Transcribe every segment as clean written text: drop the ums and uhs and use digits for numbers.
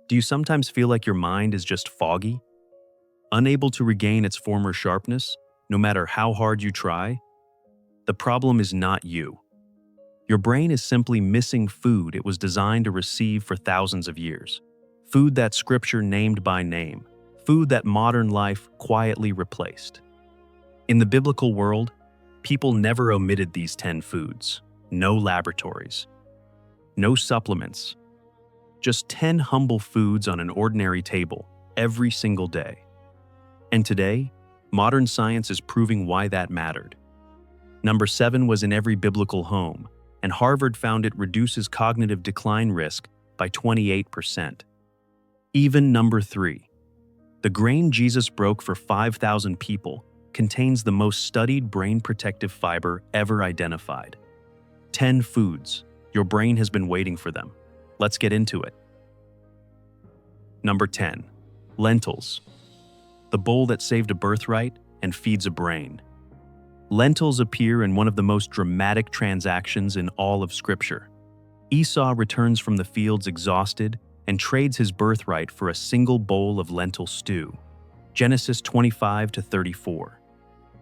Do you sometimes feel like your mind is just foggy, unable to regain its former sharpness, no matter how hard you try? The problem is not you. Your brain is simply missing food it was designed to receive for thousands of years. Food that Scripture named by name. Food that modern life quietly replaced. In the biblical world, people never omitted these 10 foods. No laboratories. No supplements. Just 10 humble foods on an ordinary table every single day. And today, modern science is proving why that mattered. Number 7 was in every biblical home, and Harvard found it reduces cognitive decline risk by 28%. Even number 3. The grain Jesus broke for 5,000 people contains the most studied brain protective fiber ever identified. 10 foods. Your brain has been waiting for them. Let's get into it. Number 10. Lentils. The bowl that saved a birthright and feeds a brain. Lentils appear in one of the most dramatic transactions in all of Scripture. Esau returns from the fields exhausted and trades his birthright for a single bowl of lentil stew. Genesis 25-34.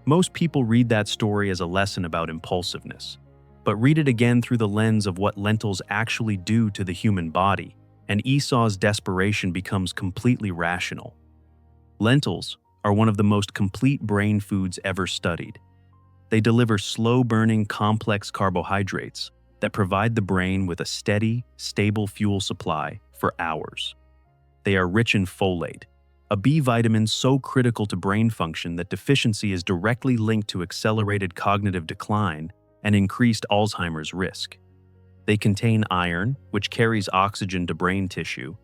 Most people read that story as a lesson about impulsiveness, but read it again through the lens of what lentils actually do to the human body, and Esau's desperation becomes completely rational. Lentils are one of the most complete brain foods ever studied. They deliver slow-burning, complex carbohydrates that provide the brain with a steady, stable fuel supply for hours. They are rich in folate, a B vitamin so critical to brain function that deficiency is directly linked to accelerated cognitive decline and increased Alzheimer's risk. They contain iron, which carries oxygen to brain tissue,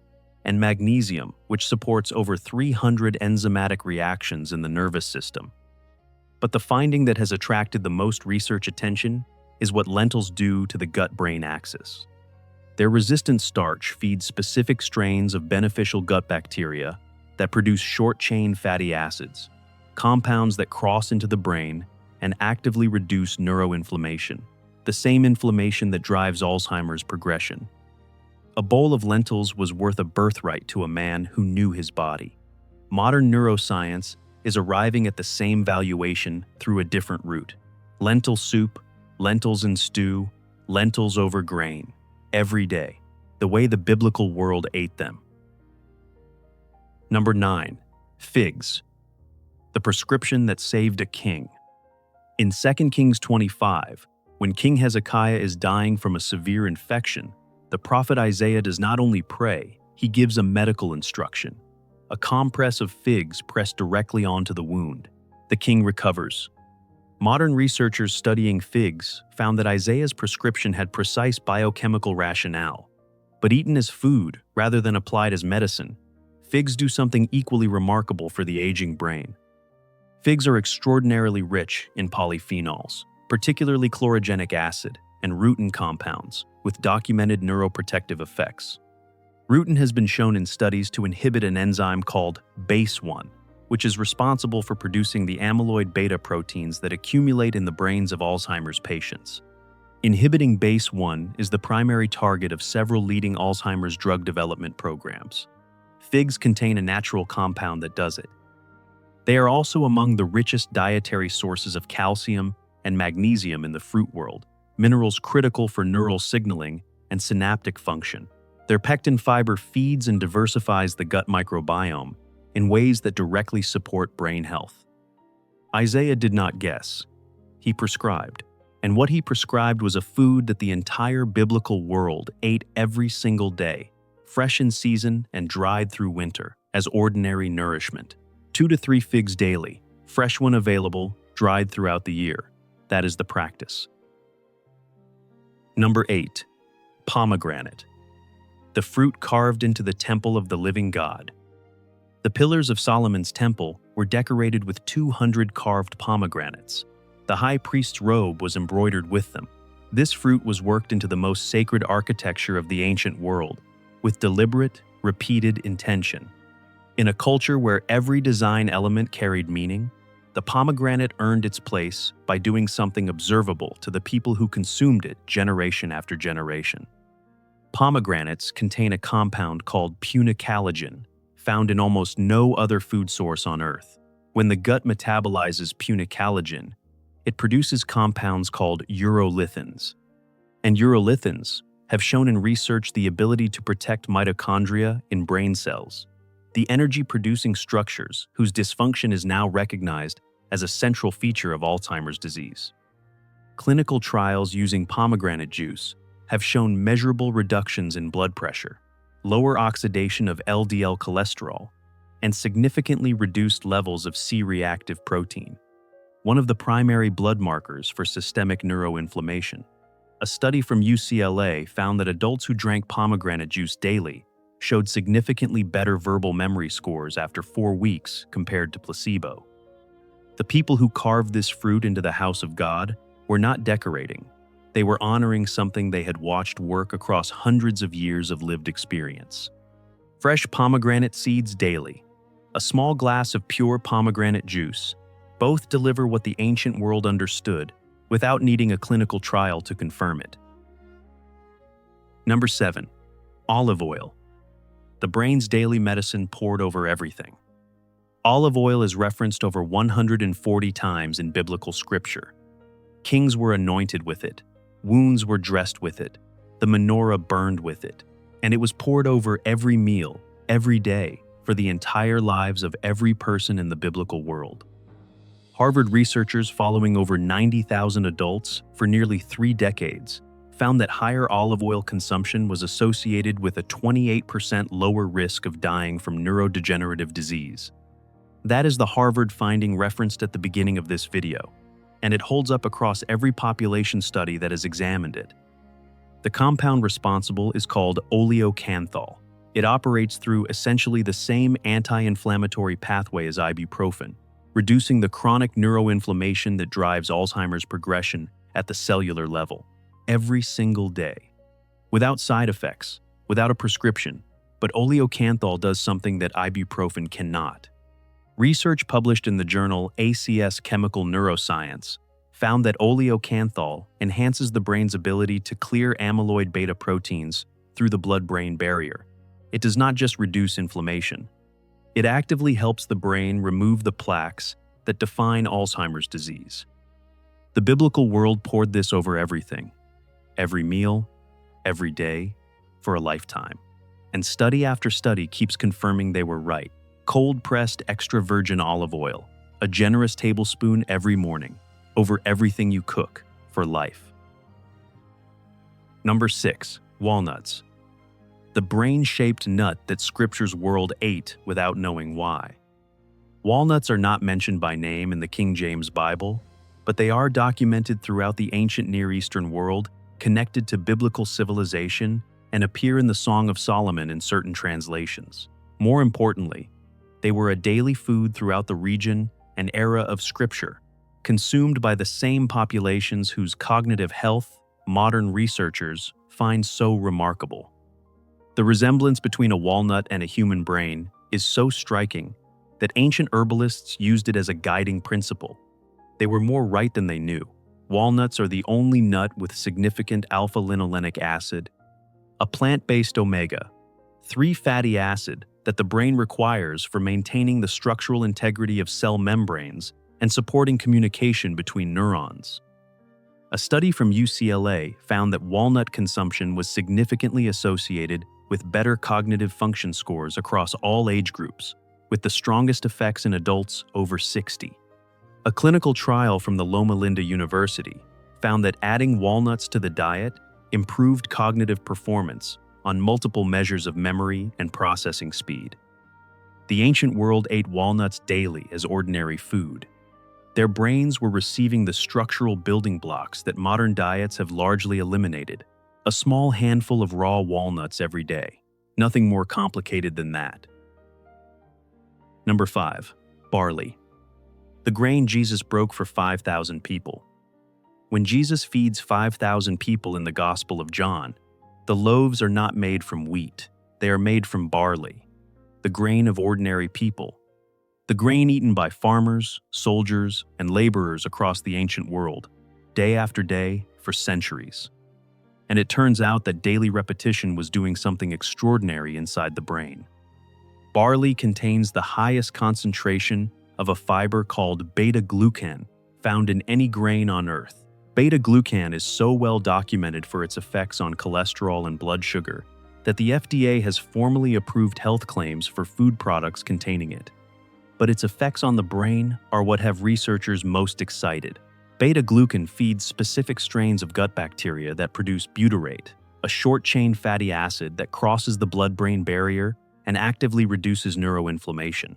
and magnesium, which supports over 300 enzymatic reactions in the nervous system. But the finding that has attracted the most research attention is what lentils do to the gut-brain axis. Their resistant starch feeds specific strains of beneficial gut bacteria that produce short-chain fatty acids, compounds that cross into the brain and actively reduce neuroinflammation, the same inflammation that drives Alzheimer's progression. A bowl of lentils was worth a birthright to a man who knew his body. Modern neuroscience is arriving at the same valuation through a different route. Lentil soup, lentils in stew, lentils over grain, every day, the way the biblical world ate them. Number 9. Figs. The prescription that saved a king. In 2 Kings 25, when King Hezekiah is dying from a severe infection, the prophet Isaiah does not only pray, he gives a medical instruction. A compress of figs pressed directly onto the wound. The king recovers. Modern researchers studying figs found that Isaiah's prescription had precise biochemical rationale. But eaten as food rather than applied as medicine, figs do something equally remarkable for the aging brain. Figs are extraordinarily rich in polyphenols, particularly chlorogenic acid and rutin compounds, with documented neuroprotective effects. Rutin has been shown in studies to inhibit an enzyme called BASE1, which is responsible for producing the amyloid beta proteins that accumulate in the brains of Alzheimer's patients. Inhibiting BASE1 is the primary target of several leading Alzheimer's drug development programs. Figs contain a natural compound that does it. They are also among the richest dietary sources of calcium and magnesium in the fruit world, minerals critical for neural signaling and synaptic function. Their pectin fiber feeds and diversifies the gut microbiome in ways that directly support brain health. Isaiah did not guess. He prescribed. And what he prescribed was a food that the entire biblical world ate every single day, fresh in season and dried through winter, as ordinary nourishment. 2 to 3 figs daily, fresh when available, dried throughout the year. That is the practice. Number 8. Pomegranate. The fruit carved into the temple of the living God. The pillars of Solomon's temple were decorated with 200 carved pomegranates. The high priest's robe was embroidered with them. This fruit was worked into the most sacred architecture of the ancient world, with deliberate, repeated intention. In a culture where every design element carried meaning, the pomegranate earned its place by doing something observable to the people who consumed it generation after generation. Pomegranates contain a compound called punicalagin, found in almost no other food source on Earth. When the gut metabolizes punicalagin, it produces compounds called urolithins. And urolithins have shown in research the ability to protect mitochondria in brain cells, the energy-producing structures whose dysfunction is now recognized as a central feature of Alzheimer's disease. Clinical trials using pomegranate juice have shown measurable reductions in blood pressure, lower oxidation of LDL cholesterol, and significantly reduced levels of C-reactive protein, one of the primary blood markers for systemic neuroinflammation. A study from UCLA found that adults who drank pomegranate juice daily showed significantly better verbal memory scores after 4 weeks compared to placebo. The people who carved this fruit into the house of God were not decorating. They were honoring something they had watched work across hundreds of years of lived experience. Fresh pomegranate seeds daily, a small glass of pure pomegranate juice, both deliver what the ancient world understood without needing a clinical trial to confirm it. Number 7. Olive oil. The brain's daily medicine poured over everything. Olive oil is referenced over 140 times in biblical scripture. Kings were anointed with it, wounds were dressed with it, the menorah burned with it, and it was poured over every meal, every day, for the entire lives of every person in the biblical world. Harvard researchers following over 90,000 adults for nearly 3 decades found that higher olive oil consumption was associated with a 28% lower risk of dying from neurodegenerative disease. That is the Harvard finding referenced at the beginning of this video, and it holds up across every population study that has examined it. The compound responsible is called oleocanthal. It operates through essentially the same anti-inflammatory pathway as ibuprofen, reducing the chronic neuroinflammation that drives Alzheimer's progression at the cellular level, every single day. Without side effects, without a prescription, but oleocanthal does something that ibuprofen cannot. Research published in the journal ACS Chemical Neuroscience found that oleocanthal enhances the brain's ability to clear amyloid beta proteins through the blood-brain barrier. It does not just reduce inflammation. It actively helps the brain remove the plaques that define Alzheimer's disease. The biblical world poured this over everything, every meal, every day, for a lifetime. And study after study keeps confirming they were right. Cold-pressed extra virgin olive oil, a generous tablespoon every morning, over everything you cook, for life. Number 6. Walnuts. The brain-shaped nut that Scripture's world ate without knowing why. Walnuts are not mentioned by name in the King James Bible, but they are documented throughout the ancient Near Eastern world, connected to biblical civilization, and appear in the Song of Solomon in certain translations. More importantly, they were a daily food throughout the region and era of Scripture, consumed by the same populations whose cognitive health modern researchers find so remarkable. The resemblance between a walnut and a human brain is so striking that ancient herbalists used it as a guiding principle. They were more right than they knew. Walnuts are the only nut with significant alpha-linolenic acid, a plant-based omega-3 fatty acid that the brain requires for maintaining the structural integrity of cell membranes and supporting communication between neurons. A study from UCLA found that walnut consumption was significantly associated with better cognitive function scores across all age groups, with the strongest effects in adults over 60. A clinical trial from the Loma Linda University found that adding walnuts to the diet improved cognitive performance on multiple measures of memory and processing speed. The ancient world ate walnuts daily as ordinary food. Their brains were receiving the structural building blocks that modern diets have largely eliminated. A small handful of raw walnuts every day. Nothing more complicated than that. Number 5. Barley. The grain Jesus broke for 5,000 people. When Jesus feeds 5,000 people in the Gospel of John, the loaves are not made from wheat. They are made from barley, the grain of ordinary people, the grain eaten by farmers, soldiers, and laborers across the ancient world, day after day for centuries. and it turns out that daily repetition was doing something extraordinary inside the brain. Barley contains the highest concentration of a fiber called beta-glucan found in any grain on Earth. Beta-glucan is so well documented for its effects on cholesterol and blood sugar that the FDA has formally approved health claims for food products containing it. But its effects on the brain are what have researchers most excited. Beta-glucan feeds specific strains of gut bacteria that produce butyrate, a short-chain fatty acid that crosses the blood-brain barrier and actively reduces neuroinflammation.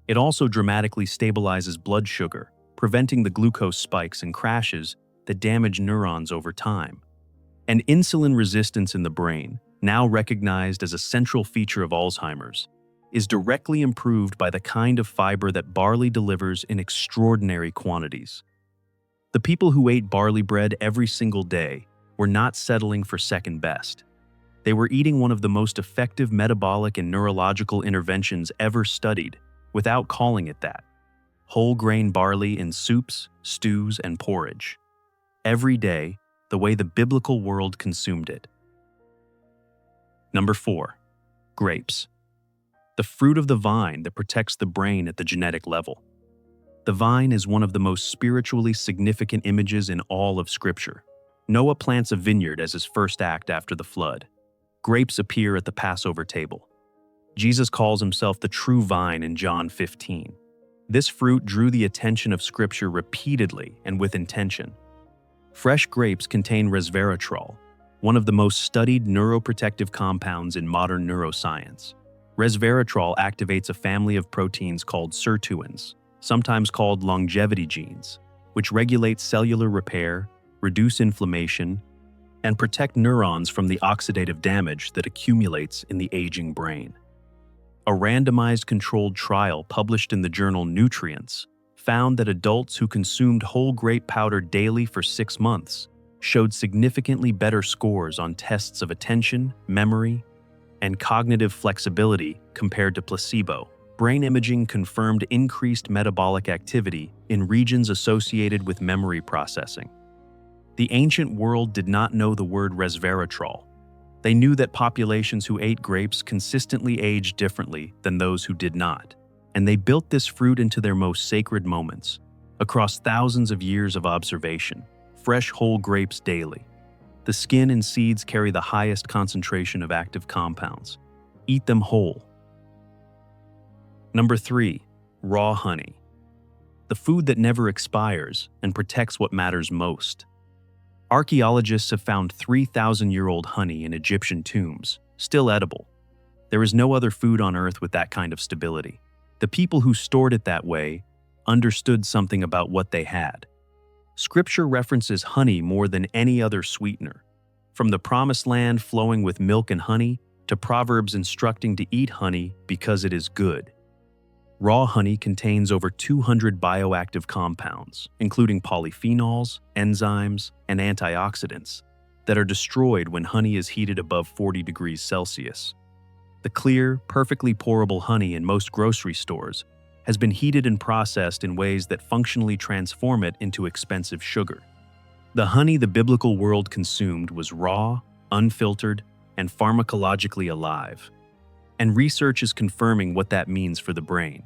It also dramatically stabilizes blood sugar, preventing the glucose spikes and crashes that damage neurons over time. And insulin resistance in the brain, now recognized as a central feature of Alzheimer's, is directly improved by the kind of fiber that barley delivers in extraordinary quantities. The people who ate barley bread every single day were not settling for second best. They were eating one of the most effective metabolic and neurological interventions ever studied, without calling it that. Whole grain barley in soups, stews, and porridge. Every day, the way the biblical world consumed it. Number 4. Grapes. The fruit of the vine that protects the brain at the genetic level. The vine is one of the most spiritually significant images in all of Scripture. Noah plants a vineyard as his first act after the flood. Grapes appear at the Passover table. Jesus calls himself the true vine in John 15. This fruit drew the attention of Scripture repeatedly and with intention. Fresh grapes contain resveratrol, one of the most studied neuroprotective compounds in modern neuroscience. Resveratrol activates a family of proteins called sirtuins, sometimes called longevity genes, which regulate cellular repair, reduce inflammation, and protect neurons from the oxidative damage that accumulates in the aging brain. A randomized controlled trial published in the journal Nutrients found that adults who consumed whole grape powder daily for 6 months showed significantly better scores on tests of attention, memory, and cognitive flexibility compared to placebo. Brain imaging confirmed increased metabolic activity in regions associated with memory processing. The ancient world did not know the word resveratrol. They knew that populations who ate grapes consistently aged differently than those who did not, and they built this fruit into their most sacred moments. Across thousands of years of observation, fresh whole grapes daily. The skin and seeds carry the highest concentration of active compounds. Eat them whole. Number 3. Raw honey. The food that never expires and protects what matters most. Archaeologists have found 3,000-year-old honey in Egyptian tombs, still edible. There is no other food on Earth with that kind of stability. The people who stored it that way understood something about what they had. Scripture references honey more than any other sweetener, from the Promised Land flowing with milk and honey to Proverbs instructing to eat honey because it is good. Raw honey contains over 200 bioactive compounds, including polyphenols, enzymes, and antioxidants, that are destroyed when honey is heated above 40 degrees Celsius. The clear, perfectly pourable honey in most grocery stores has been heated and processed in ways that functionally transform it into expensive sugar. The honey the biblical world consumed was raw, unfiltered, and pharmacologically alive. And research is confirming what that means for the brain.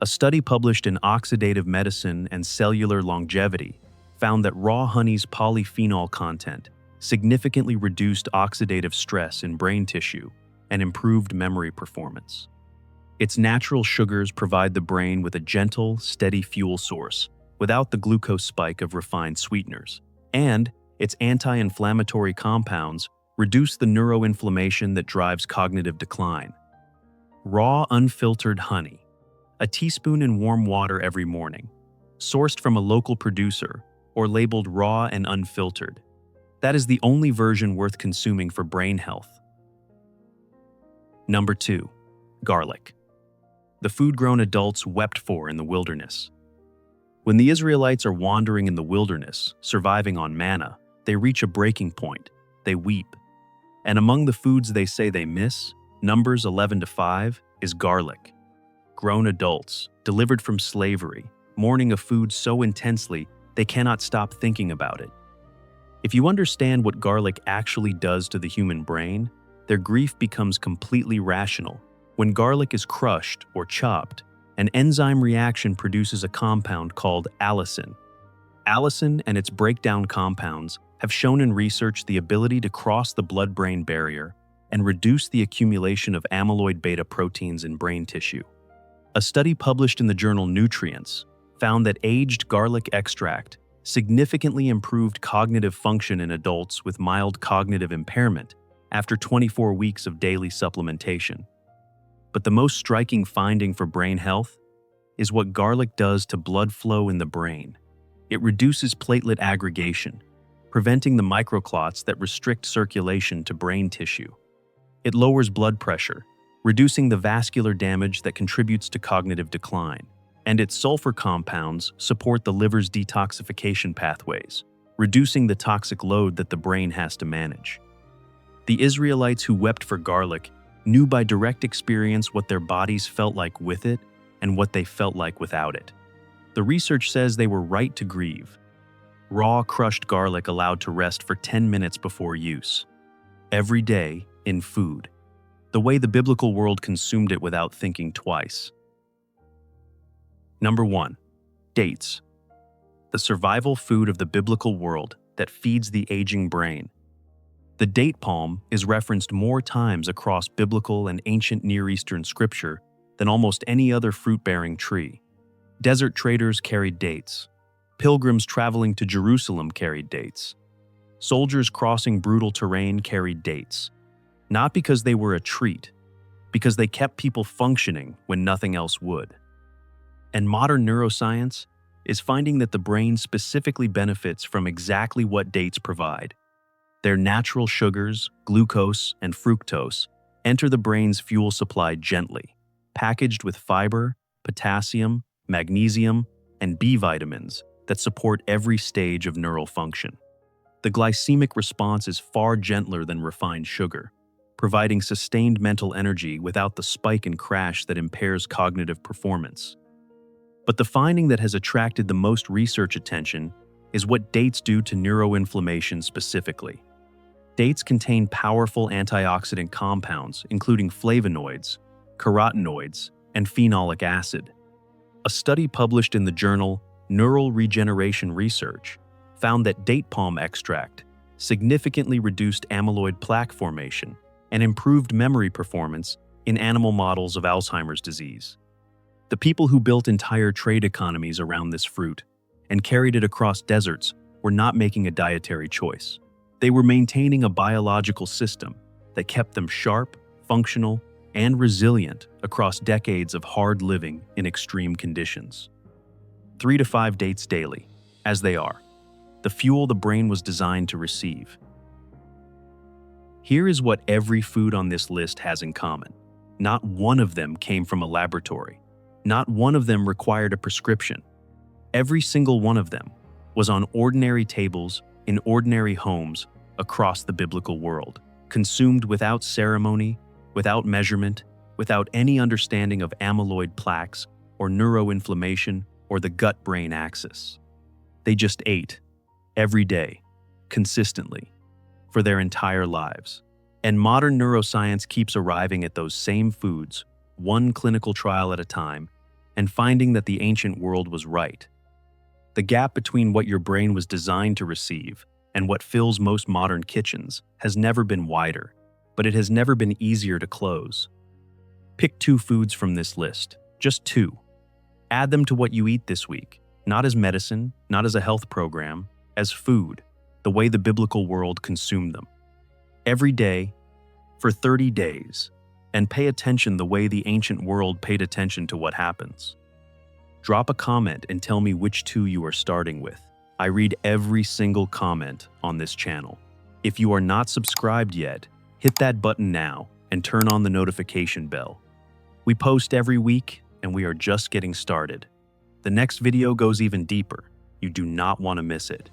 A study published in Oxidative Medicine and Cellular Longevity found that raw honey's polyphenol content significantly reduced oxidative stress in brain tissue and improved memory performance. Its natural sugars provide the brain with a gentle, steady fuel source without the glucose spike of refined sweeteners, and its anti-inflammatory compounds reduce the neuroinflammation that drives cognitive decline. Raw, unfiltered honey. A teaspoon in warm water every morning, sourced from a local producer or labeled raw and unfiltered. That is the only version worth consuming for brain health. Number 2. Garlic. The food grown adults wept for in the wilderness. When the Israelites are wandering in the wilderness, surviving on manna, they reach a breaking point. They weep. And among the foods they say they miss, Numbers 11-5, is garlic. Grown adults, delivered from slavery, mourning a food so intensely they cannot stop thinking about it. If you understand what garlic actually does to the human brain, their grief becomes completely rational. When garlic is crushed or chopped, an enzyme reaction produces a compound called allicin. Allicin and its breakdown compounds have shown in research the ability to cross the blood-brain barrier and reduce the accumulation of amyloid beta proteins in brain tissue. A study published in the journal Nutrients found that aged garlic extract significantly improved cognitive function in adults with mild cognitive impairment after 24 weeks of daily supplementation. But the most striking finding for brain health is what garlic does to blood flow in the brain. It reduces platelet aggregation, preventing the microclots that restrict circulation to brain tissue. It lowers blood pressure, reducing the vascular damage that contributes to cognitive decline. And its sulfur compounds support the liver's detoxification pathways, reducing the toxic load that the brain has to manage. The Israelites who wept for garlic knew by direct experience what their bodies felt like with it and what they felt like without it. The research says they were right to grieve. Raw, crushed garlic allowed to rest for 10 minutes before use. Every day, in food. The way the biblical world consumed it without thinking twice. Number 1. Dates. The survival food of the biblical world that feeds the aging brain. The date palm is referenced more times across biblical and ancient Near Eastern scripture than almost any other fruit-bearing tree. Desert traders carried dates. Pilgrims traveling to Jerusalem carried dates. Soldiers crossing brutal terrain carried dates. Not because they were a treat, because they kept people functioning when nothing else would. And modern neuroscience is finding that the brain specifically benefits from exactly what dates provide. Their natural sugars, glucose and fructose, enter the brain's fuel supply gently, packaged with fiber, potassium, magnesium, and B vitamins that support every stage of neural function. The glycemic response is far gentler than refined sugar, providing sustained mental energy without the spike and crash that impairs cognitive performance. But the finding that has attracted the most research attention is what dates do to neuroinflammation specifically. Dates contain powerful antioxidant compounds, including flavonoids, carotenoids, and phenolic acid. A study published in the journal Neural Regeneration Research found that date palm extract significantly reduced amyloid plaque formation and improved memory performance in animal models of Alzheimer's disease. The people who built entire trade economies around this fruit and carried it across deserts were not making a dietary choice. They were maintaining a biological system that kept them sharp, functional, and resilient across decades of hard living in extreme conditions. 3 to 5 dates daily, as they are, the fuel the brain was designed to receive. Here is what every food on this list has in common. Not one of them came from a laboratory. Not one of them required a prescription. Every single one of them was on ordinary tables in ordinary homes across the biblical world, consumed without ceremony, without measurement, without any understanding of amyloid plaques or neuroinflammation or the gut-brain axis. They just ate, every day, consistently, for their entire lives. And modern neuroscience keeps arriving at those same foods, one clinical trial at a time, and finding that the ancient world was right. The gap between what your brain was designed to receive and what fills most modern kitchens has never been wider, but it has never been easier to close. Pick 2 foods from this list, just 2. Add them to what you eat this week, not as medicine, not as a health program, as food, the way the biblical world consumed them. Every day, for 30 days, and pay attention the way the ancient world paid attention to what happens. Drop a comment and tell me which 2 you are starting with. I read every single comment on this channel. If you are not subscribed yet, hit that button now and turn on the notification bell. We post every week and we are just getting started. The next video goes even deeper. You do not want to miss it.